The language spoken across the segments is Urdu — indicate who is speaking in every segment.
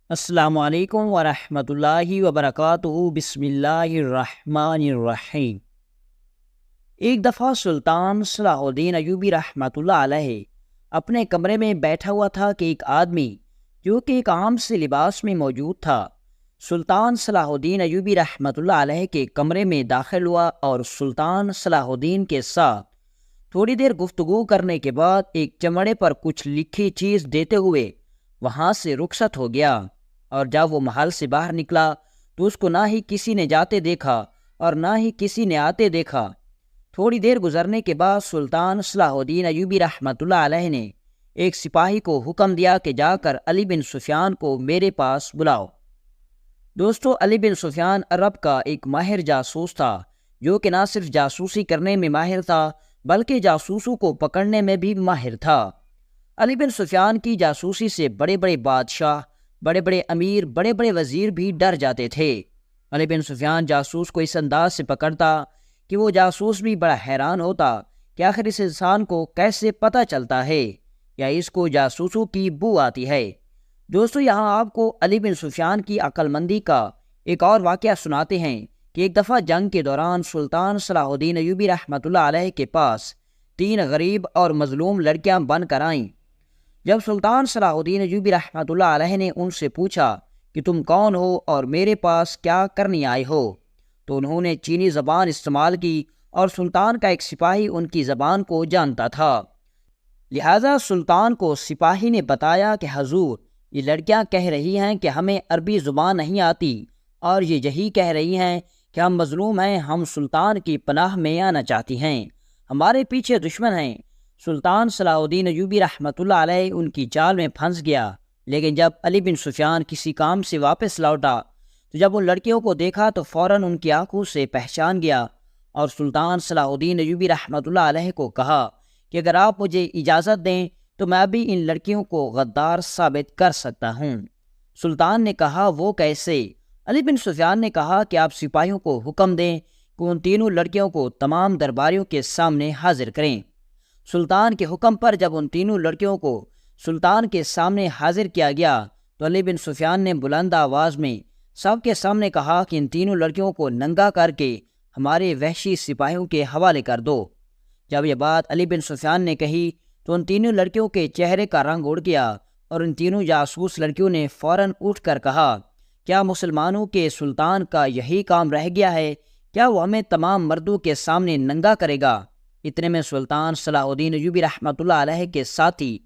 Speaker 1: السلام علیکم ورحمۃ اللہ وبرکاتہ۔ بسم اللہ الرحمن الرحیم۔ ایک دفعہ سلطان صلاح الدین ایوبی رحمۃ اللہ علیہ اپنے کمرے میں بیٹھا ہوا تھا کہ ایک آدمی جو کہ ایک عام سے لباس میں موجود تھا سلطان صلاح الدین ایوبی رحمۃ اللہ علیہ کے کمرے میں داخل ہوا اور سلطان صلاح الدین کے ساتھ تھوڑی دیر گفتگو کرنے کے بعد ایک چمڑے پر کچھ لکھی چیز دیتے ہوئے وہاں سے رخصت ہو گیا۔ اور جب وہ محل سے باہر نکلا تو اس کو نہ ہی کسی نے جاتے دیکھا اور نہ ہی کسی نے آتے دیکھا۔ تھوڑی دیر گزرنے کے بعد سلطان صلاح الدین ایوبی رحمۃ اللہ علیہ نے ایک سپاہی کو حکم دیا کہ جا کر علی بن سفیان کو میرے پاس بلاؤ۔ دوستو، علی بن سفیان عرب کا ایک ماہر جاسوس تھا جو کہ نہ صرف جاسوسی کرنے میں ماہر تھا بلکہ جاسوسوں کو پکڑنے میں بھی ماہر تھا۔ علی بن سفیان کی جاسوسی سے بڑے بڑے بادشاہ، بڑے بڑے امیر، بڑے بڑے وزیر بھی ڈر جاتے تھے۔ علی بن سفیان جاسوس کو اس انداز سے پکڑتا کہ وہ جاسوس بھی بڑا حیران ہوتا کہ آخر اس انسان کو کیسے پتہ چلتا ہے یا اس کو جاسوسوں کی بو آتی ہے۔ دوستو، یہاں آپ کو علی بن سفیان کی عقل مندی کا ایک اور واقعہ سناتے ہیں کہ ایک دفعہ جنگ کے دوران سلطان صلاح الدین ایوبی رحمۃ اللہ علیہ کے پاس 3 غریب اور مظلوم لڑکیاں بن کر آئیں۔ جب سلطان صلاح الدین ایوبی رحمۃ اللہ علیہ نے ان سے پوچھا کہ تم کون ہو اور میرے پاس کیا کرنے آئے ہو، تو انہوں نے چینی زبان استعمال کی اور سلطان کا ایک سپاہی ان کی زبان کو جانتا تھا، لہذا سلطان کو سپاہی نے بتایا کہ حضور، یہ لڑکیاں کہہ رہی ہیں کہ ہمیں عربی زبان نہیں آتی اور یہ یہی کہہ رہی ہیں کہ ہم مظلوم ہیں، ہم سلطان کی پناہ میں آنا چاہتی ہیں، ہمارے پیچھے دشمن ہیں۔ سلطان صلاح الدین ایوبی رحمۃ اللہ علیہ ان کی چال میں پھنس گیا، لیکن جب علی بن سفیان کسی کام سے واپس لوٹا تو جب ان لڑکیوں کو دیکھا تو فوراً ان کی آنکھوں سے پہچان گیا اور سلطان صلاح الدین ایوبی رحمۃ اللہ علیہ کو کہا کہ اگر آپ مجھے اجازت دیں تو میں ابھی ان لڑکیوں کو غدار ثابت کر سکتا ہوں۔ سلطان نے کہا، وہ کیسے؟ علی بن سفیان نے کہا کہ آپ سپاہیوں کو حکم دیں کہ ان تینوں لڑکیوں کو تمام درباریوں کے سامنے حاضر کریں۔ سلطان کے حکم پر جب ان تینوں لڑکیوں کو سلطان کے سامنے حاضر کیا گیا تو علی بن سفیان نے بلند آواز میں سب کے سامنے کہا کہ ان تینوں لڑکیوں کو ننگا کر کے ہمارے وحشی سپاہیوں کے حوالے کر دو۔ جب یہ بات علی بن سفیان نے کہی تو ان تینوں لڑکیوں کے چہرے کا رنگ اڑ گیا اور ان تینوں جاسوس لڑکیوں نے فوراً اٹھ کر کہا، کیا مسلمانوں کے سلطان کا یہی کام رہ گیا ہے؟ کیا وہ ہمیں تمام مردوں کے سامنے ننگا کرے گا؟ اتنے میں سلطان صلاح الدین ایوبی رحمۃ اللہ علیہ کے ساتھی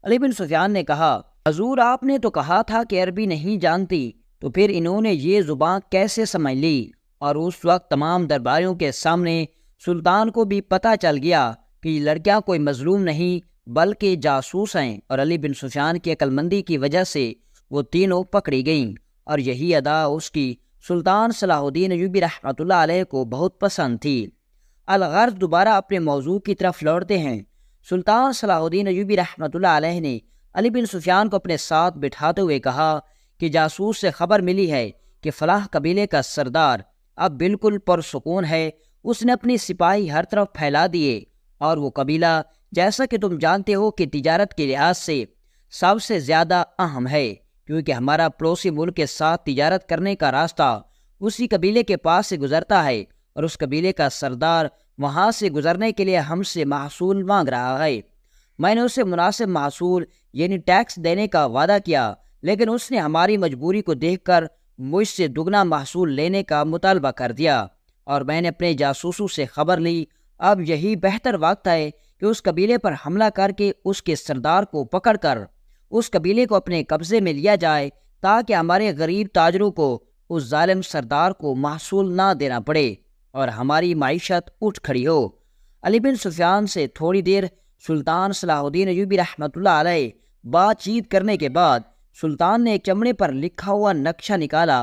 Speaker 1: علی بن سفیان نے کہا، حضور، آپ نے تو کہا تھا کہ عربی نہیں جانتی، تو پھر انہوں نے یہ زبان کیسے سمجھ لی؟ اور اس وقت تمام درباریوں کے سامنے سلطان کو بھی پتہ چل گیا کہ یہ لڑکیاں کوئی مظلوم نہیں بلکہ جاسوس ہیں، اور علی بن سفیان کی عقل مندی کی وجہ سے وہ تینوں پکڑی گئیں، اور یہی ادا اس کی سلطان صلاح الدین ایوبی رحمۃ اللہ علیہ کو بہت پسند تھی۔ الغرض، دوبارہ اپنے موضوع کی طرف لوٹتے ہیں۔ سلطان صلاح الدین ایوبی رحمۃ اللہ علیہ نے علی بن سفیان کو اپنے ساتھ بٹھاتے ہوئے کہا کہ جاسوس سے خبر ملی ہے کہ فلاح قبیلے کا سردار اب بالکل پرسکون ہے، اس نے اپنی سپاہی ہر طرف پھیلا دیے، اور وہ قبیلہ جیسا کہ تم جانتے ہو کہ تجارت کے لحاظ سے سب سے زیادہ اہم ہے، کیونکہ ہمارا پڑوسی ملک کے ساتھ تجارت کرنے کا راستہ اسی قبیلے کے پاس سے گزرتا ہے، اور اس قبیلے کا سردار وہاں سے گزرنے کے لیے ہم سے محصول مانگ رہا ہے۔ میں نے اسے مناسب محصول یعنی ٹیکس دینے کا وعدہ کیا، لیکن اس نے ہماری مجبوری کو دیکھ کر مجھ سے دگنا محصول لینے کا مطالبہ کر دیا، اور میں نے اپنے جاسوسوں سے خبر لی۔ اب یہی بہتر وقت ہے کہ اس قبیلے پر حملہ کر کے اس کے سردار کو پکڑ کر اس قبیلے کو اپنے قبضے میں لیا جائے، تاکہ ہمارے غریب تاجروں کو اس ظالم سردار کو محصول نہ دینا پڑے اور ہماری معیشت اٹھ کھڑی ہو۔ علی بن سفیان سے تھوڑی دیر سلطان صلاح الدین ایوبی رحمۃ اللہ علیہ بات چیت کرنے کے بعد سلطان نے ایک چمڑے پر لکھا ہوا نقشہ نکالا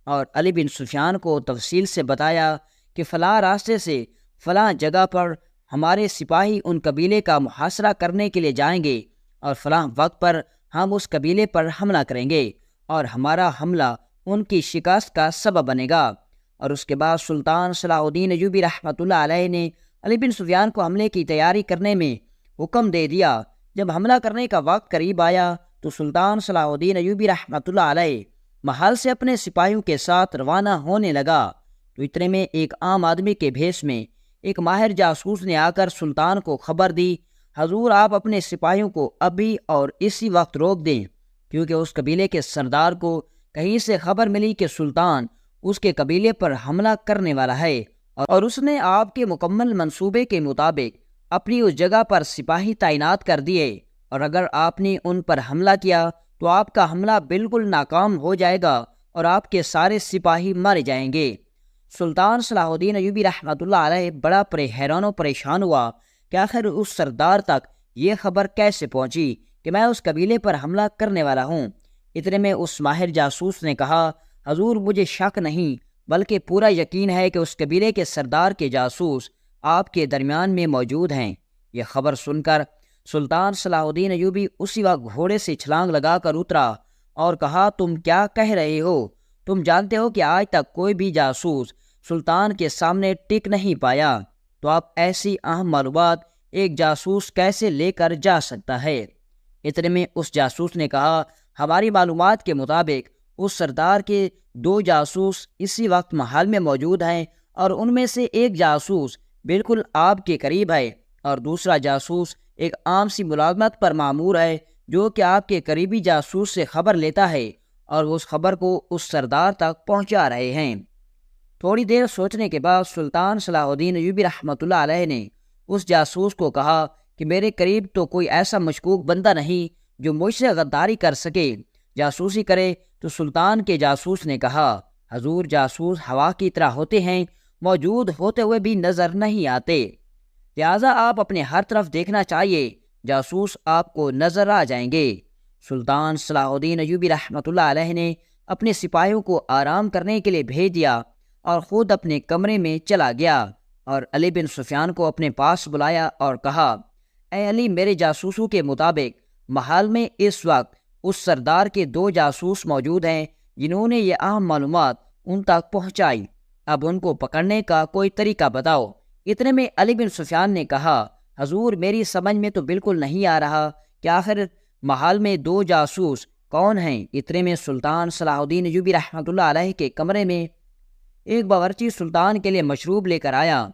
Speaker 1: اور علی بن سفیان کو تفصیل سے بتایا کہ فلاں راستے سے فلاں جگہ پر ہمارے سپاہی ان قبیلے کا محاصرہ کرنے کے لیے جائیں گے، اور فلاں وقت پر ہم اس قبیلے پر حملہ کریں گے، اور ہمارا حملہ ان کی شکست کا سبب بنے گا۔ اور اس کے بعد سلطان صلاح الدین ایوبی رحمۃ اللہ علیہ نے علی بن سفیان کو حملے کی تیاری کرنے میں حکم دے دیا۔ جب حملہ کرنے کا وقت قریب آیا تو سلطان صلاح الدین ایوبی رحمۃ اللہ علیہ محل سے اپنے سپاہیوں کے ساتھ روانہ ہونے لگا تو اتنے میں ایک عام آدمی کے بھیس میں ایک ماہر جاسوس نے آ کر سلطان کو خبر دی، حضور آپ اپنے سپاہیوں کو ابھی اور اسی وقت روک دیں، کیونکہ اس قبیلے کے سردار کو کہیں سے خبر ملی کہ سلطان اس کے قبیلے پر حملہ کرنے والا ہے، اور اس نے آپ کے مکمل منصوبے کے مطابق اپنی اس جگہ پر سپاہی تعینات کر دیے، اور اگر آپ نے ان پر حملہ کیا تو آپ کا حملہ بالکل ناکام ہو جائے گا اور آپ کے سارے سپاہی مر جائیں گے۔ سلطان صلاح الدین ایوبی رحمۃ اللہ علیہ بڑا حیران و پریشان ہوا کہ آخر اس سردار تک یہ خبر کیسے پہنچی کہ میں اس قبیلے پر حملہ کرنے والا ہوں۔ اتنے میں اس ماہر جاسوس نے کہا، حضور مجھے شک نہیں بلکہ پورا یقین ہے کہ اس قبیلے کے سردار کے جاسوس آپ کے درمیان میں موجود ہیں۔ یہ خبر سن کر سلطان صلاح الدین ایوبی اسی وقت گھوڑے سے چھلانگ لگا کر اترا اور کہا، تم کیا کہہ رہے ہو؟ تم جانتے ہو کہ آج تک کوئی بھی جاسوس سلطان کے سامنے ٹک نہیں پایا، تو آپ ایسی اہم معلومات ایک جاسوس کیسے لے کر جا سکتا ہے؟ اتنے میں اس جاسوس نے کہا، ہماری معلومات کے مطابق اس سردار کے 2 جاسوس اسی وقت محل میں موجود ہیں، اور ان میں سے ایک جاسوس بالکل آپ کے قریب ہے اور دوسرا جاسوس ایک عام سی ملازمت پر مامور ہے جو کہ آپ کے قریبی جاسوس سے خبر لیتا ہے اور اس خبر کو اس سردار تک پہنچا رہے ہیں۔ تھوڑی دیر سوچنے کے بعد سلطان صلاح الدین ایوبی رحمۃ اللہ علیہ نے اس جاسوس کو کہا کہ میرے قریب تو کوئی ایسا مشکوک بندہ نہیں جو مجھ سے غداری کر سکے، جاسوسی کرے۔ تو سلطان کے جاسوس نے کہا، حضور جاسوس ہوا کی طرح ہوتے ہیں، موجود ہوتے ہوئے بھی نظر نہیں آتے، لہٰذا آپ اپنے ہر طرف دیکھنا چاہیے، جاسوس آپ کو نظر آ جائیں گے۔ سلطان صلاح الدین ایوبی رحمۃ اللہ علیہ نے اپنے سپاہیوں کو آرام کرنے کے لیے بھیج دیا اور خود اپنے کمرے میں چلا گیا اور علی بن سفیان کو اپنے پاس بلایا اور کہا، اے علی، میرے جاسوسوں کے مطابق محل میں اس وقت اس سردار کے 2 جاسوس موجود ہیں جنہوں نے یہ اہم معلومات ان تک پہنچائی، اب ان کو پکڑنے کا کوئی طریقہ بتاؤ۔ اتنے میں علی بن سفیان نے کہا، حضور میری سمجھ میں تو بالکل نہیں آ رہا کہ آخر محل میں 2 جاسوس کون ہیں۔ اتنے میں سلطان صلاح الدین ایوبی رحمۃ اللہ علیہ کے کمرے میں ایک باورچی سلطان کے لیے مشروب لے کر آیا۔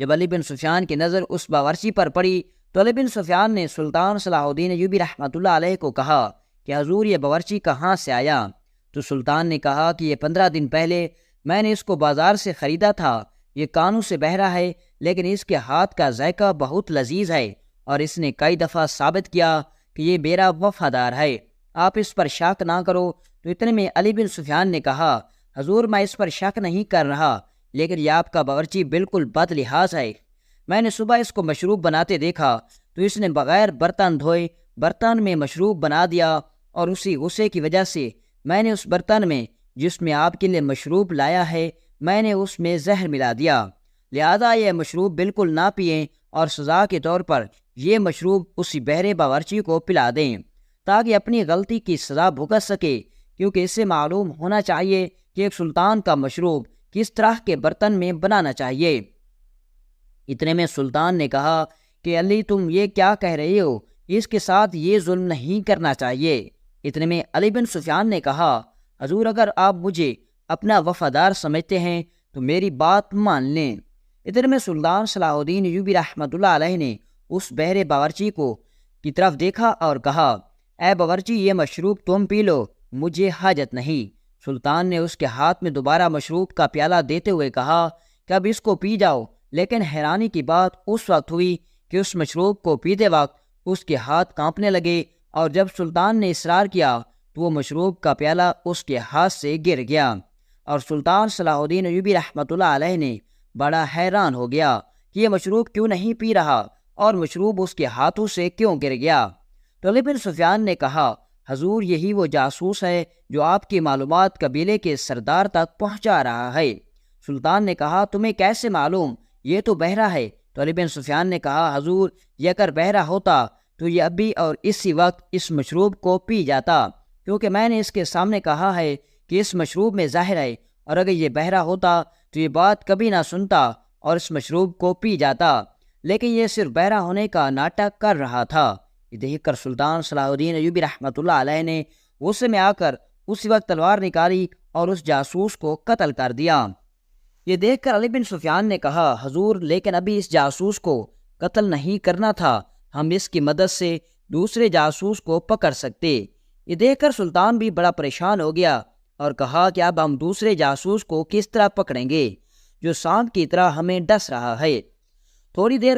Speaker 1: جب علی بن سفیان کی نظر اس باورچی پر پڑی تو علی بن سفیان نے سلطان صلاح الدین ایوبی رحمۃ اللہ علیہ کو کہا کہ حضور یہ باورچی کہاں سے آیا؟ تو سلطان نے کہا کہ یہ 15 دن پہلے میں نے اس کو بازار سے خریدا تھا، یہ کانوں سے بہرا ہے لیکن اس کے ہاتھ کا ذائقہ بہت لذیذ ہے اور اس نے کئی دفعہ ثابت کیا کہ یہ میرا وفادار ہے، آپ اس پر شک نہ کرو۔ تو اتنے میں علی بن سفیان نے کہا، حضور میں اس پر شک نہیں کر رہا، لیکن یہ آپ کا باورچی بالکل بد لحاظ ہے، میں نے صبح اس کو مشروب بناتے دیکھا تو اس نے بغیر برتن دھوئے برتن میں مشروب بنا دیا، اور اسی غصے کی وجہ سے میں نے اس برتن میں جس میں آپ کے لیے مشروب لایا ہے میں نے اس میں زہر ملا دیا، لہذا یہ مشروب بالکل نہ پئیں اور سزا کے طور پر یہ مشروب اسی بہرے باورچی کو پلا دیں تاکہ اپنی غلطی کی سزا بھگت سکے، کیونکہ اسے معلوم ہونا چاہیے کہ ایک سلطان کا مشروب کس طرح کے برتن میں بنانا چاہیے۔ اتنے میں سلطان نے کہا کہ علی تم یہ کیا کہہ رہے ہو، اس کے ساتھ یہ ظلم نہیں کرنا چاہیے۔ اتنے میں علی بن سفیان نے کہا، حضور اگر آپ مجھے اپنا وفادار سمجھتے ہیں تو میری بات مان لیں۔ اتنے میں سلطان صلاح الدین ایوبی رحمۃ اللہ علیہ نے اس بہرے باورچی کو کی طرف دیکھا اور کہا، اے باورچی یہ مشروب تم پی لو، مجھے حاجت نہیں۔ سلطان نے اس کے ہاتھ میں دوبارہ مشروب کا پیالہ دیتے ہوئے کہا کہ اب اس کو پی جاؤ، لیکن حیرانی کی بات اس وقت ہوئی کہ اس مشروب کو پیتے وقت اس کے ہاتھ کانپنے لگے، اور جب سلطان نے اصرار کیا تو وہ مشروب کا پیالہ اس کے ہاتھ سے گر گیا، اور سلطان صلاح الدین ایوبی رحمۃ اللہ علیہ نے بڑا حیران ہو گیا کہ یہ مشروب کیوں نہیں پی رہا اور مشروب اس کے ہاتھوں سے کیوں گر گیا۔ تو علی بن سفیان نے کہا، حضور یہی وہ جاسوس ہے جو آپ کی معلومات قبیلے کے سردار تک پہنچا رہا ہے۔ سلطان نے کہا، تمہیں کیسے معلوم؟ یہ تو بہرا ہے۔ تو علی بن سفیان نے کہا، حضور یہ اگر بہرا ہوتا تو یہ ابھی اور اسی وقت اس مشروب کو پی جاتا، کیونکہ میں نے اس کے سامنے کہا ہے کہ اس مشروب میں زہر ہے، اور اگر یہ بہرا ہوتا تو یہ بات کبھی نہ سنتا اور اس مشروب کو پی جاتا، لیکن یہ صرف بہرا ہونے کا ناٹک کر رہا تھا۔ یہ دیکھ کر سلطان صلاح الدین ایوبی رحمۃ اللہ علیہ نے غصے میں آ کر اسی وقت تلوار نکالی اور اس جاسوس کو قتل کر دیا۔ یہ دیکھ کر علی بن سفیان نے کہا، حضور لیکن ابھی اس جاسوس کو قتل نہیں کرنا تھا، ہم اس کی مدد سے دوسرے جاسوس کو پکڑ سکتے۔ یہ دیکھ کر سلطان بھی بڑا پریشان ہو گیا اور کہا کہ اب ہم دوسرے جاسوس کو کس طرح پکڑیں گے جو سانپ کی طرح ہمیں ڈس رہا ہے۔ تھوڑی دیر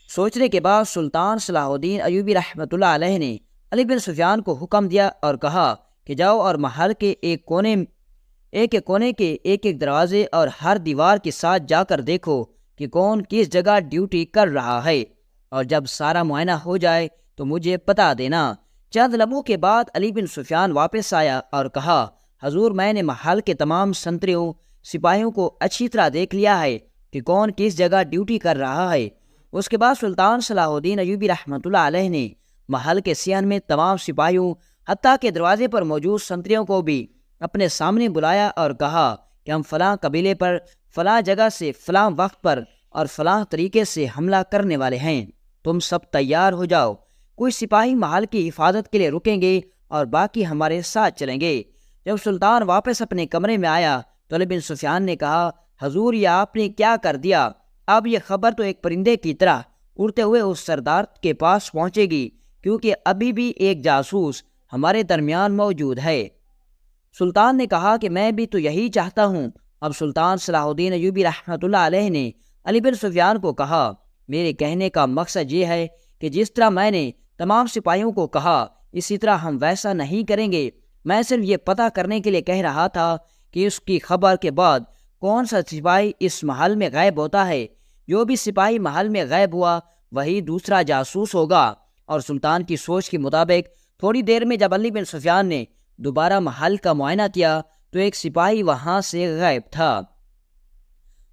Speaker 1: سوچنے کے بعد سلطان صلاح الدین ایوبی رحمۃ اللہ علیہ نے علی بن سفیان کو حکم دیا اور کہا کہ جاؤ اور محل کے ایک کونے کے ایک دروازے اور ہر دیوار کے ساتھ جا کر دیکھو کہ کون کس جگہ ڈیوٹی کر رہا ہے، اور جب سارا معائنہ ہو جائے تو مجھے بتا دینا۔ چند لمحوں کے بعد علی بن سفیان واپس آیا اور کہا، حضور میں نے محل کے تمام سنتریوں سپاہیوں کو اچھی طرح دیکھ لیا ہے کہ کون کس جگہ ڈیوٹی کر رہا ہے۔ اس کے بعد سلطان صلاح الدین ایوبی رحمۃ اللہ علیہ نے محل کے صحن میں تمام سپاہیوں حتیٰ کہ دروازے پر موجود سنتریوں کو بھی اپنے سامنے بلایا اور کہا کہ ہم فلاں قبیلے پر فلاں جگہ سے فلاں وقت پر اور فلاں طریقے سے حملہ کرنے والے ہیں، تم سب تیار ہو جاؤ۔ کچھ سپاہی محل کی حفاظت کے لیے رکیں گے اور باقی ہمارے ساتھ چلیں گے۔ جب سلطان واپس اپنے کمرے میں آیا تو علی بن سفیان نے کہا، حضور یہ آپ نے کیا کر دیا؟ اب یہ خبر تو ایک پرندے کی طرح اڑتے ہوئے اس سردار کے پاس پہنچے گی، کیونکہ ابھی بھی ایک جاسوس ہمارے درمیان موجود ہے۔ سلطان نے کہا کہ میں بھی تو یہی چاہتا ہوں۔ اب سلطان صلاح الدین ایوبی رحمۃ اللہ علیہ نے علی بن سفیان کو کہا، میرے کہنے کا مقصد یہ ہے کہ جس طرح میں نے تمام سپاہیوں کو کہا اسی طرح ہم ویسا نہیں کریں گے۔ میں صرف یہ پتہ کرنے کے لیے کہہ رہا تھا کہ اس کی خبر کے بعد کون سا سپاہی اس محل میں غائب ہوتا ہے۔ جو بھی سپاہی محل میں غائب ہوا وہی دوسرا جاسوس ہوگا۔ اور سلطان کی سوچ کے مطابق تھوڑی دیر میں جب علی بن سفیان نے دوبارہ محل کا معائنہ کیا تو ایک سپاہی وہاں سے غائب تھا۔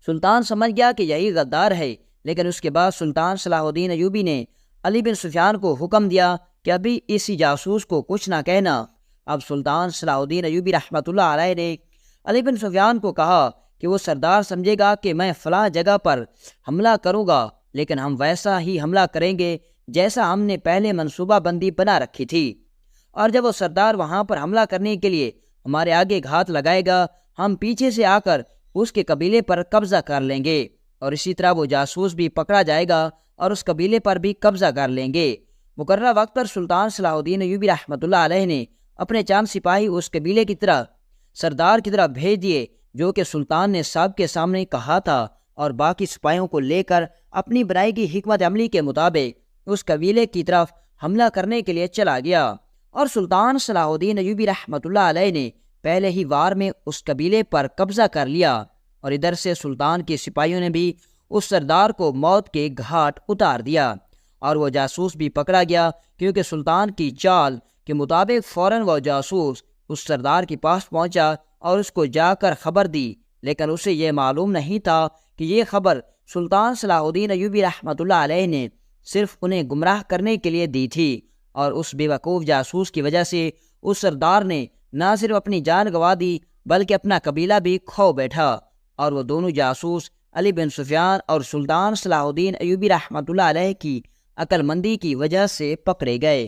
Speaker 1: سلطان سمجھ گیا کہ یہی غدار ہے، لیکن اس کے بعد سلطان صلاح الدین ایوبی نے علی بن سفیان کو حکم دیا کہ ابھی اسی جاسوس کو کچھ نہ کہنا۔ اب سلطان صلاح الدین ایوبی رحمۃ اللہ علیہ نے علی بن سفیان کو کہا کہ وہ سردار سمجھے گا کہ میں فلاں جگہ پر حملہ کروں گا، لیکن ہم ویسا ہی حملہ کریں گے جیسا ہم نے پہلے منصوبہ بندی بنا رکھی تھی، اور جب وہ سردار وہاں پر حملہ کرنے کے لیے ہمارے آگے گھات لگائے گا ہم پیچھے سے آ کر اس کے قبیلے پر قبضہ کر لیں گے، اور اسی طرح وہ جاسوس بھی پکڑا جائے گا اور اس قبیلے پر بھی قبضہ کر لیں گے۔ مقررہ وقت پر سلطان صلاح الدین ایوبی رحمۃ اللہ علیہ نے اپنے چند سپاہی اس قبیلے کی طرح سردار کی طرف بھیج دیے جو کہ سلطان نے سب کے سامنے کہا تھا، اور باقی سپاہیوں کو لے کر اپنی بنائی کی حکمت عملی کے مطابق اس قبیلے کی طرف حملہ کرنے کے لیے چلا گیا۔ اور سلطان صلاح الدین ایوبی رحمۃ اللہ علیہ نے پہلے ہی وار میں اس قبیلے پر قبضہ کر لیا، اور ادھر سے سلطان کے سپاہیوں نے بھی اس سردار کو موت کے گھاٹ اتار دیا، اور وہ جاسوس بھی پکڑا گیا، کیونکہ سلطان کی چال کے مطابق فوراً وہ جاسوس اس سردار کے پاس پہنچا اور اس کو جا کر خبر دی، لیکن اسے یہ معلوم نہیں تھا کہ یہ خبر سلطان صلاح الدین ایوبی رحمۃ اللہ علیہ نے صرف انہیں گمراہ کرنے کے لیے دی تھی، اور اس بے وقوف جاسوس کی وجہ سے اس سردار نے نہ صرف اپنی جان گنوا دی بلکہ اپنا قبیلہ بھی کھو بیٹھا، اور وہ دونوں جاسوس علی بن سفیان اور سلطان صلاح الدین ایوبی رحمۃ اللہ علیہ کی عقل مندی کی وجہ سے پکڑے گئے۔